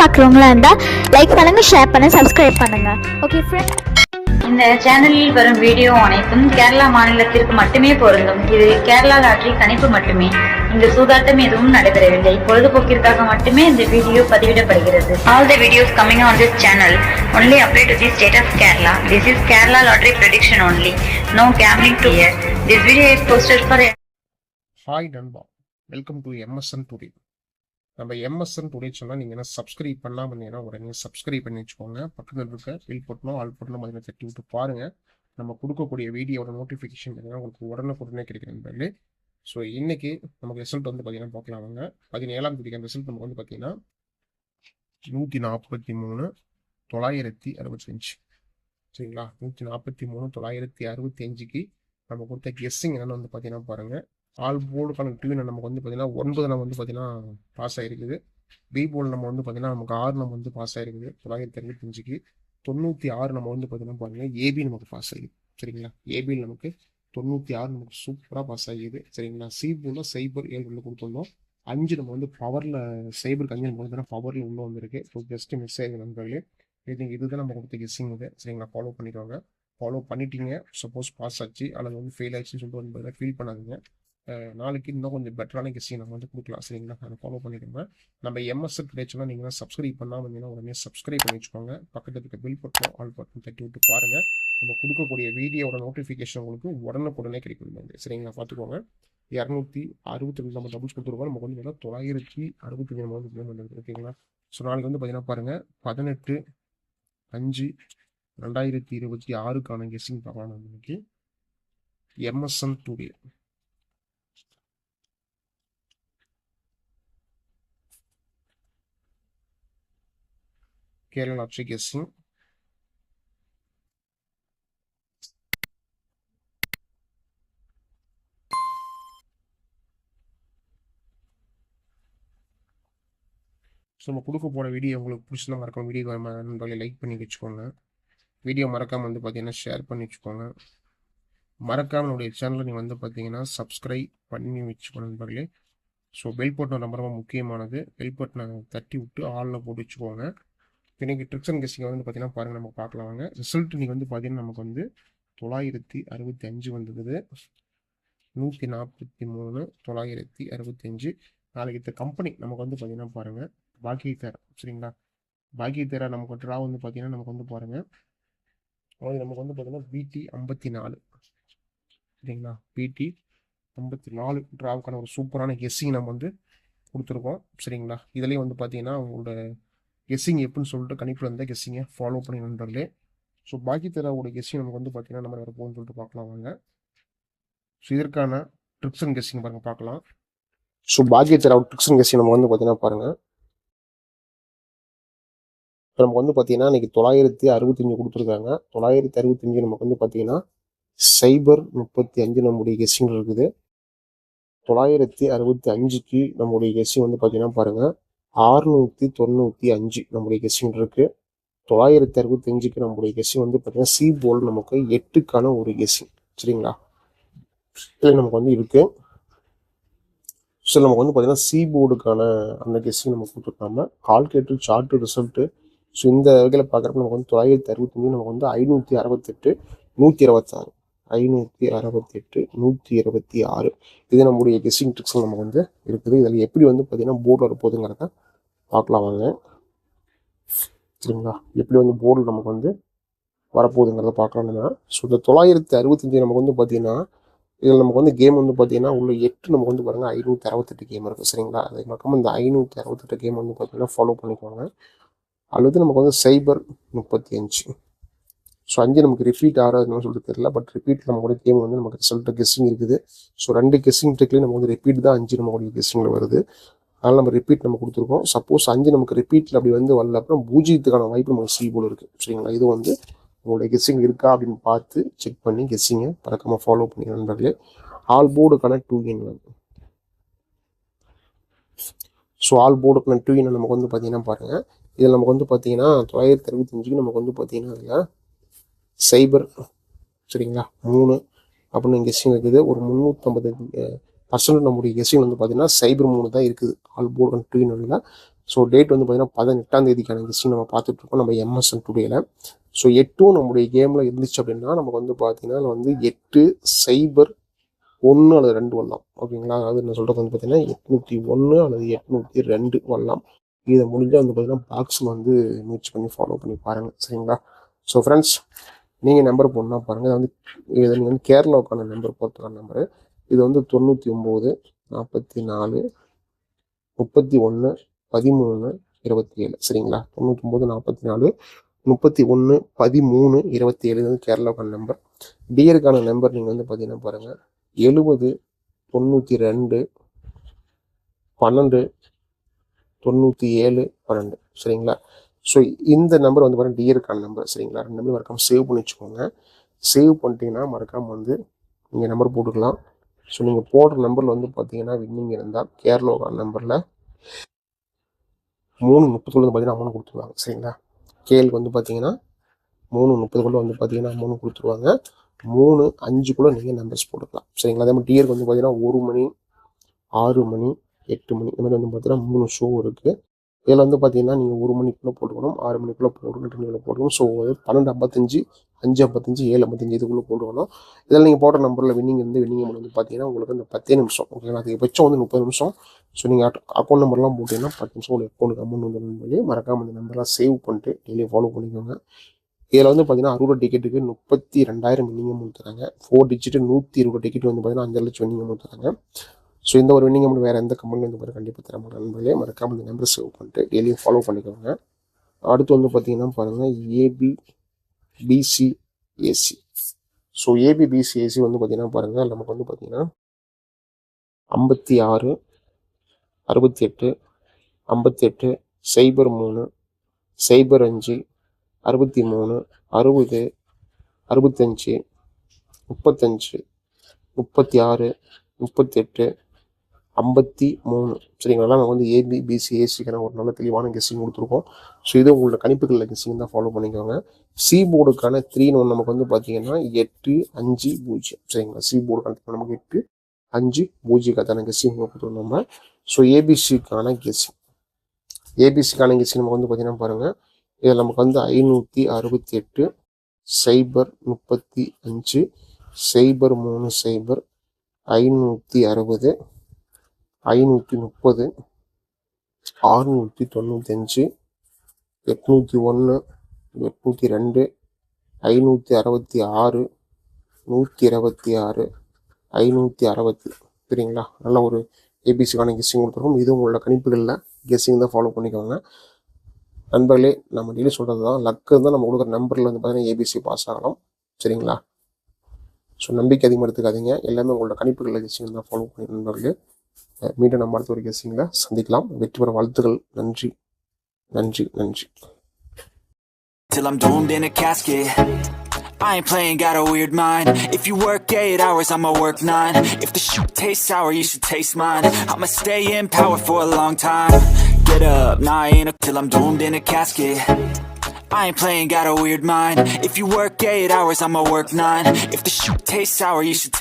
பார்க்குறவங்களா இருந்தால் லைக் பண்ணுங்கள், ஷேர் பண்ணுங்கள், சப்ஸ்கிரைப் பண்ணுங்கள். ஓகே ஃப்ரெண்ட், இந்த சேனலில் வரும் வீடியோ அனைத்தும் கேரளா மாநிலத்திற்கு மட்டுமே பொருந்தும். இது கேரளா லாட்டரி கணிப்பு மட்டுமே. இங்கு சூதாட்டம் எதுவும் நடைபெறவில்லை. பொழுதுபோக்கிற்காக மட்டுமே இந்த video பதிவிடப்படுகிறது. All the videos coming on this channel only apply to the state of Kerala. This is Kerala lottery prediction only. No gambling to here. This video is posted for. Hi நண்பா, welcome to MSN today. நம்ம MSN today சொன்னால் நீங்கள் என்ன subscribe பண்ணாமல் இருந்தீங்கன்னா உடனே subscribe பண்ணி வச்சுக்கோங்க. பக்கத்தில் இருக்க பில் போட்டணும் ஆல் போட்டணும் பார்த்தீங்கன்னா தட்டி விட்டு பாருங்கள். நம்ம கொடுக்கக்கூடிய வீடியோட நோட்டிஃபிகேஷன் பார்த்தீங்கன்னா உங்களுக்கு உடனே கிடைக்கிற நண்பர்களே. ஸோ இன்றைக்கி நமக்கு ரிசல்ட் வந்து பார்த்தீங்கன்னா பார்க்கலாம். வாங்க, 17ஆம் தேதிக்கான ரிசல்ட் நமக்கு வந்து பார்த்தீங்கன்னா 143,965 சரிங்களா. 143,965க்கு நம்ம கொடுத்த கெஸ்ஸிங் என்னென்னு வந்து பார்த்தீங்கன்னா பாருங்கள். ஆல் போர்டுக்கான டிவி நமக்கு வந்து பார்த்தீங்கன்னா 9 நம்ம வந்து பார்த்தீங்கன்னா பாஸ் ஆகிருக்குது. பி போர்டு நம்ம வந்து பார்த்தீங்கன்னா நமக்கு 6 நம்ம வந்து பாஸ் ஆகிருக்குது. 965க்கு 96 நம்ம வந்து பார்த்தீங்கன்னா பாருங்கள் ஏபி நமக்கு பாஸ் ஆகிடுது சரிங்களா. ஏபியில் நமக்கு 96 நமக்கு சூப்பராக பாஸ் ஆகிடுது சரிங்களா. சி போர்டில் சைபர் 7 கொடுத்துருந்தோம். 5 நம்ம வந்து பவரில் சைபருக்கு 5 நம்ம வந்து பவரில் உள்ளே வந்திருக்கு. ஸோ ஜஸ்ட்டு மிஸ் ஆகிருக்கு நண்பர்களே. இதுதான் நம்ம கொடுத்த கெஸ்ஸிங் இது சரிங்களா. ஃபாலோ பண்ணிக்கோங்க. ஃபாலோ பண்ணிட்டீங்க, சப்போஸ் பாஸ் ஆச்சு அல்லது வந்து ஃபெயில் ஆச்சுன்னு சொல்லிட்டு வந்து ஃபீல் பண்ணாதீங்க. நாளைக்கு இன்னும் கொஞ்சம் பெட்டரான கெஸ்ஸிங் நம்ம வந்து கொடுக்கலாம் சரிங்களா. அதை ஃபாலோ பண்ணிக்கோங்க. நம்ம எம்எஸ்எல் கிடைச்சோன்னா நீங்கள் சப்ஸ்கிரைப் பண்ணாமல் இருந்தீங்கன்னா உடனே சப்ஸ்கிரைப் பண்ணி வச்சுக்கோங்க. பக்கத்தில் இருக்க பில் பட்டன் ஆல் பட்டன் தட்டி விட்டு பாருங்கள். நம்ம கொடுக்கக்கூடிய வீடியோட நோட்டிஃபிகேஷன் உங்களுக்கு உடனே கிடைக்கும் சரிங்களா. பார்த்துக்கோங்க. 262 நம்ம டபுள்ஸ் கொடுத்துருக்கோம். நமக்கு வந்து பார்த்தீங்கன்னா 965 நம்ம வந்து ஓகேங்களா. ஸோ நாளைக்கு வந்து பார்த்தீங்கன்னா பாருங்கள் 18/5/2026க்கான கெஸ்ஸிங் பார்க்கலாம். இன்னைக்கு MSN today Kerala lottery guessing. So நம்ம கொடுக்க போகிற வீடியோ உங்களுக்கு பிடிச்சலாம் மறக்காம வீடியோ நண்பர்களை லைக் பண்ணி வச்சுக்கோங்க. வீடியோ மறக்காமல் வந்து பார்த்தீங்கன்னா ஷேர் பண்ணி வச்சுக்கோங்க. மறக்காமல் நம்மளுடைய சேனலை நீங்கள் வந்து பார்த்தீங்கன்னா சப்ஸ்கிரைப் பண்ணி வச்சுக்கோங்க நண்பர்களே. ஸோ பெல் பட்டன் ரொம்ப ரொம்ப முக்கியமானது. பெல் பட்டனை தட்டி விட்டு ஆளில் போட்டு வச்சுக்கோங்க. இன்றைக்கி ட்ரிக்ஸ் அண்ட் கெஸ்ஸிங் வந்து பார்த்தீங்கன்னா பாருங்கள், நம்ம பார்க்கலாம் வாங்க. ரிசல்ட் இன்றைக்கி வந்து பார்த்தீங்கன்னா நமக்கு வந்து 965 வந்தது. 143,965. நாளைக்கு இந்த கம்பெனி நமக்கு வந்து பார்த்தீங்கன்னா பாருங்கள் பாக்கியதேரா சரிங்களா. பாக்கியதேரா நமக்கு ட்ரா வந்து பார்த்தீங்கன்னா நமக்கு வந்து பாருங்கள் நமக்கு வந்து பார்த்தீங்கன்னா BT 54 சரிங்களா. BT 54 ட்ராவுக்கான ஒரு சூப்பரான கெஸ்ஸிங் நம்ம வந்து கொடுத்துருக்கோம் சரிங்களா. இதுலேயும் வந்து பார்த்தீங்கன்னா உங்களோட கெஸ்ஸிங் எப்படின்னு சொல்லிட்டு கணிப்பில் இருந்தால் கெஸ்ஸிங்கை ஃபாலோ பண்ணி நண்பர்களே. ஸோ பாக்கியதேராவோட கெஸ்ஸிங் நமக்கு வந்து பார்த்தீங்கன்னா நம்ம வேறு போகணும்னு சொல்லிட்டு பார்க்கலாம் வாங்க. ஸோ இதற்கான ட்ரிக்ஸ் அண்ட் கெஸ்ஸிங் பாருங்கள் பார்க்கலாம். ஸோ பாக்கியதேராவோட ட்ரிக்ஸ் அண்ட் கெஸ்ஸிங் நம்ம வந்து பார்த்தீங்கன்னா பாருங்கள். நமக்கு வந்து பார்த்தீங்கன்னா இன்றைக்கி 965 கொடுத்துருக்காங்க. 965 நமக்கு வந்து பார்த்தீங்கன்னா சைபர் 35 நம்முடைய கெஸ்ஸிங் இருக்குது. 965க்கு நம்முடைய கெஸ்ஸிங் வந்து பார்த்தீங்கன்னா பாருங்கள் 695 நம்முடைய கெஸ்ஸிங் இருக்குது. 965க்கு நம்முடைய கெஸ்ஸிங் வந்து பார்த்தீங்கன்னா சி போல் நமக்கு 8க்கான ஒரு கெஸ்ஸிங் சரிங்களா. இதில் நமக்கு வந்து இருக்குது. ஸோ நமக்கு வந்து பார்த்தீங்கன்னா சி போர்டுக்கான அந்த கெஸ்ஸிங் நம்ம கொடுத்துருக்காம கால்குலேட்டர் சார்ட்டு ரிசல்ட்டு. ஸோ இந்த வகையில் பார்க்குறப்ப நமக்கு வந்து 965 நமக்கு வந்து 568 126 568 126 இது நம்முடைய கெஸ்ஸிங் ட்ரிக்ஸ் நமக்கு வந்து இருக்குது. இதில் எப்படி வந்து பார்த்தீங்கன்னா போர்டு வரப்போகுதுங்கிறத பார்க்கலாம் வாங்க சரிங்களா. எப்படி வந்து போர்டு நமக்கு வந்து வரப்போகுதுங்கிறத பார்க்கலாம்னா, ஸோ இந்த 965 நமக்கு வந்து பார்த்தீங்கன்னா இதில் நமக்கு வந்து கேம் வந்து பார்த்தீங்கன்னா உள்ள 8 நமக்கு வந்து பாருங்கள் 568 கேம் இருக்குது சரிங்களா. அது மறக்காம இந்த 568 கேம் வந்து பார்த்தீங்கன்னா ஃபாலோ பண்ணிக்கோங்க. அல்லது நமக்கு வந்து சைபர் 35. ஸோ 5 நமக்கு ரிப்பீட் ஆகாதுன்னு சொல்லிட்டு தெரியல. பட் ரிப்பீட் நம்மளுடைய கேம் வந்து நமக்கு ரிசல்ட்டு கெஸ்ஸிங் இருக்குது. ஸோ 2 கெஸ்ஸிங் ட்ரிக்லேயும் நமக்கு வந்து ரிப்பீட் தான் 5 நம்மளுடைய கெஸ்ஸிங்கில் வருது. அதனால் நம்ம ரிப்பீட் நம்ம கொடுத்துருக்கோம். சப்போஸ் 5 நமக்கு ரிப்பீட்டில் அப்படி வந்து வரல அப்புறம் 0க்கான வாய்ப்பு நமக்கு சி போல் இருக்குது சரிங்களா. இது வந்து உங்களுடைய கெஸ்ஸிங் இருக்கா அப்படின்னு பார்த்து செக் பண்ணி கெஸ்ஸிங்கை பறக்காமல் ஃபாலோ பண்ணி நண்பர்களே. ஆல் போர்டுக்கான 2 ஸோ ஆல் போர்டுக்கான 2 நமக்கு வந்து பார்த்தீங்கன்னா பாருங்கள். இதில் நமக்கு வந்து பார்த்தீங்கன்னா 965க்கு நமக்கு வந்து பார்த்தீங்கன்னா அதில் சைபர் சரிங்களா 3 அப்படின்னு கெஸ்ஸிங் இருக்குது. ஒரு 350% நம்முடைய கெஸ்ஸிங் வந்து பார்த்தீங்கன்னா சைபர் 3 தான் இருக்குது ஆல் போர்டு 2 இதில். ஸோ டேட் வந்து பார்த்தீங்கன்னா 18ஆம் தேதிக்கான கெஸ்ஸிங் நம்ம பார்த்துட்ருக்கோம் நம்ம எம்எஸ்என் டுடேல. ஸோ 8ம் நம்முடைய கேமில் இருந்துச்சு அப்படின்னா நமக்கு வந்து பார்த்தீங்கன்னா வந்து 8-0-1 அல்லது 2 வரலாம். ஓகேங்களா? அதாவது நான் சொல்கிறது வந்து பார்த்தீங்கன்னா 801 அல்லது 802 வரலாம். இதை முடிஞ்சால் வந்து பார்த்தீங்கன்னா பாக்ஸில் வந்து முயற்சி பண்ணி ஃபாலோ பண்ணி பாருங்கள். சரிங்களா? ஸோ ஃப்ரெண்ட்ஸ், நீங்கள் நம்பர் போடணும்னா பாருங்கள். இதை நீங்கள் வந்து கேரளாவுக்கான நம்பர் போகிறதுக்கான நம்பரு இது வந்து 99 44 31 13 27. சரிங்களா? 99 44 31 13 27 வந்து கேரளாவுக்கான நம்பர். டியருக்கான நம்பர் நீங்கள் வந்து பார்த்தீங்கன்னா பாருங்கள் 70 92 12 97 12. சரிங்களா? ஸோ இந்த நம்பர் வந்து பாருங்கள் டியருக்கான நம்பர். சரிங்களா? 2 நம்பர் மறக்காமல் சேவ் பண்ணி வச்சுக்கோங்க. சேவ் பண்ணிட்டீங்கன்னா மறக்காமல் வந்து நீங்கள் நம்பர் போட்டுக்கலாம். ஸோ நீங்கள் போடுற நம்பரில் வந்து பார்த்தீங்கன்னா வின்னிங் இருந்தால் கேரளாவுக்கான நம்பரில் 3:30 வந்து பார்த்தீங்கன்னா அமௌண்ட் கொடுத்துருவாங்க. சரிங்களா? கேளுக்கு வந்து பார்த்தீங்கன்னா 3:30 வந்து பார்த்தீங்கன்னா அமௌண்ட் கொடுத்துருவாங்க. 3:05 நீங்கள் நம்பர்ஸ் போட்டுக்கலாம். சரிங்களா? அதே மாதிரி டியருக்கு வந்து பார்த்தீங்கன்னா 1 மணி 6 மணி 8 மணி இந்த மாதிரி வந்து பார்த்தீங்கன்னா 3 ஷோ இருக்குது. இதில் வந்து பார்த்தீங்கன்னா நீங்கள் 1 மணிக்குள்ளே போட்டுக்கணும், 6 மணிக்குள்ளே போட்டுக்கணும், 8 மணிக்குள்ளே போட்டுக்கணும். ஸோ 12:55 5:55 7:55 இதுக்குள்ளே போட்டுக்கணும். இதில் நீங்கள் போடுற நம்பரில் வின்னிங் அமௌண்ட் வந்து பார்த்தீங்கன்னா உங்களுக்கு அந்த 10 நிமிஷம். ஓகேங்களா? அதிகபட்சம் வந்து 30 நிமிஷம். ஸோ நீங்கள் அக்கௌண்ட் நம்பர்லாம் போட்டிங்கன்னா 10 நிமிஷம் உங்களுக்கு அக்கௌண்ட்டுக்கு அமௌண்ட் வந்து சொல்லி மறக்காமல் அந்த நம்பர்லாம் சேவ் பண்ணிட்டு டெய்லி ஃபாலோ பண்ணிக்கோங்க. இதில் வந்து பார்த்தீங்கன்னா 60 டிக்கெட்டுக்கு 32,000 வின்னிங் அமௌண்ட் தராங்க. 4 டிஜிட் 120 டிக்கெட் வந்து பார்த்தீங்கன்னா 5 லட்சம் வின்னிங் அமௌண்ட் தராங்க. ஸோ இந்த ஒரு வின்னிங் அமௌண்ட் வேறு எந்த கம்பெனியும் இந்த மாதிரி கண்டிப்பாக தர மாட்டாங்க. நண்பர்களே மறக்காமல் இந்த நம்பர் சேவ் பண்ணிட்டு டெய்லியும் ஃபாலோ பண்ணிக்கோங்க. அடுத்து வந்து பார்த்தீங்கன்னா பாருங்கள் ABBCAC. ஸோ ABBCAC வந்து பார்த்தீங்கன்னா பாருங்கள் நமக்கு வந்து பார்த்தீங்கன்னா 56 68 58 03 05 63 60 65 35 36 38 53. சரிங்களா? நம்ம வந்து ABBCACக்கான ஒரு நல்ல தெளிவான கெஸ்ஸிங் கொடுத்துருக்கோம். ஸோ இது உங்களோட கணிப்புகளில் கெஸ்ஸிங் தான் ஃபாலோ பண்ணிக்கோங்க. சி போர்டுக்கான 3-1 நமக்கு வந்து பார்த்தீங்கன்னா 8-5-0. சரிங்களா? சி போர்டுக்கான நமக்கு 8-5-0 கெஸ்ஸிங் கொடுத்துருக்கோம் நம்ம. ஸோ ஏபிசிக்கான கெஸ்ஸிங் நமக்கு வந்து பார்த்தீங்கன்னா பாருங்கள் இதில் நமக்கு வந்து 568 035 030 560 530 695 801 802 566 126 560. சரிங்களா? நல்ல ஒரு ஏபிசிக்கான கெஸ்ஸிங் கொடுத்துருக்கோம். இது உங்களோட கணிப்புகளில் கெஸ்ஸிங் தான் ஃபாலோ பண்ணிக்கோங்க. நண்பர்களே, நம்ம டெய்லி சொல்கிறது தான், லக்கு தான் நம்ம கொடுக்குற நம்பரில் வந்து பார்த்தீங்கன்னா ஏபிசி பாஸ் ஆகலாம். சரிங்களா? ஸோ நம்பிக்கை அதிகமாக எடுத்துக்காதீங்க. எல்லாமே உங்களோட கணிப்புகளில் கெஸ்ஸிங் தான் ஃபாலோ பண்ணி நண்பர்களே. மீண்டும் நம்ம அடுத்த ஒரு கெஸ்ஸிங்கில் சந்திக்கலாம். வெற்றி பெற வாழ்த்துக்கள். நன்றி நன்றி நன்றி. Till I'm doomed in a casket, I ain't playing, got a weird mind. If you work 8 hours, I'ma work 9. If the shoot tastes sour, you should taste mine. I'ma stay in power for a long time. Get up, nah, I ain't till I'm doomed in a casket. I ain't playing, got a weird mind. If you work 8 hours, I'ma work 9. If the shoot tastes sour, you should